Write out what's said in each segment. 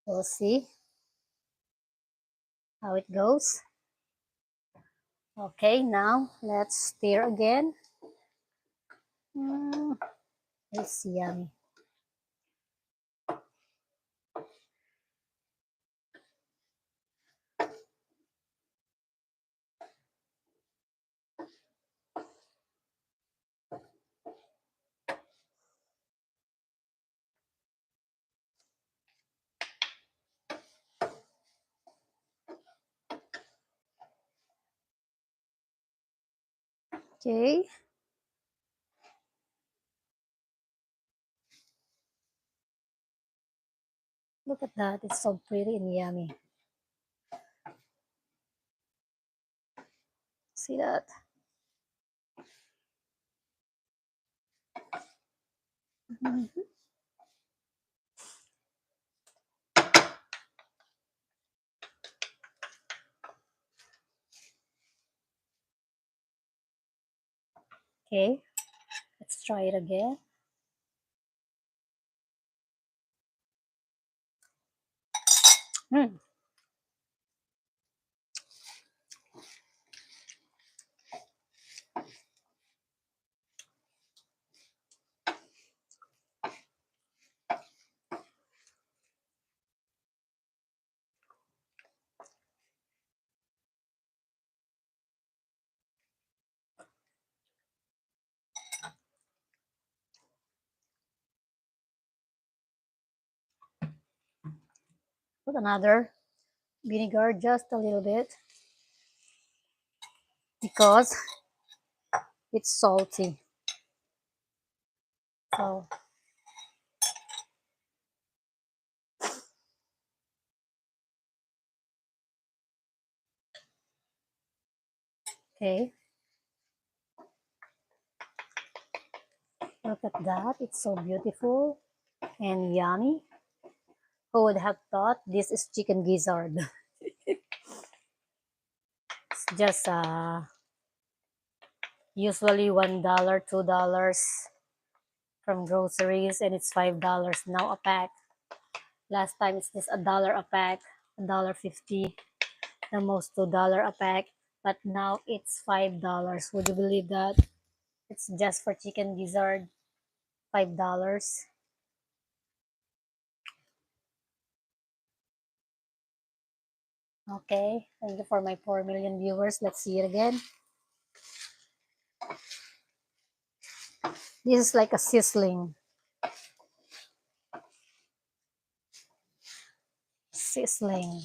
We'll see how it goes. Okay, now let's stir again. It's yummy. Okay. Look at that. It's so pretty and yummy. See that? Okay. Let's try it again. Mm. Put another vinegar, just a little bit, because it's salty. So okay. Look at that. It's so beautiful and yummy. Who would have thought this is chicken gizzard? It's just usually $1, $2 from groceries, and it's $5 now a pack. Last time it's just $1 a pack, $1.50, the most $2 a pack. But now it's $5. Would you believe that? It's just for chicken gizzard, $5. Okay, thank you for my 4 million viewers. Let's see it again. This is like a sizzling. Sizzling.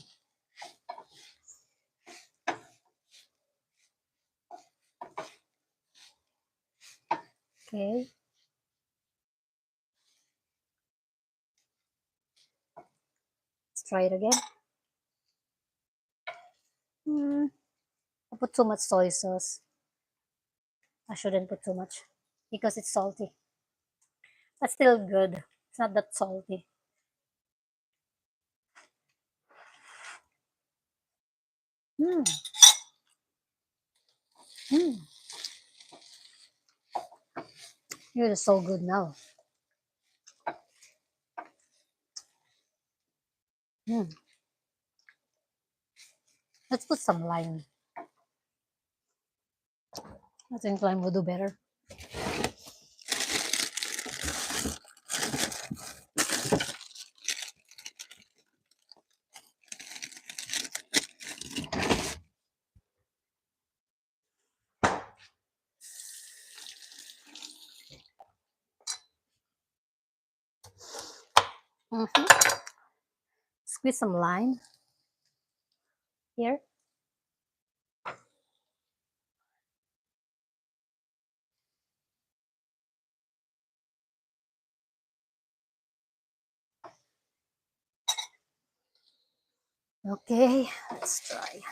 Okay. Let's try it again. I put too much soy sauce. I shouldn't put too much because it's salty. But still good. It's not that salty. Mm. Mm. It is so good now. Mm. Let's put some lime. I think lime will do better. Squeeze some lime here. Okay, let's try.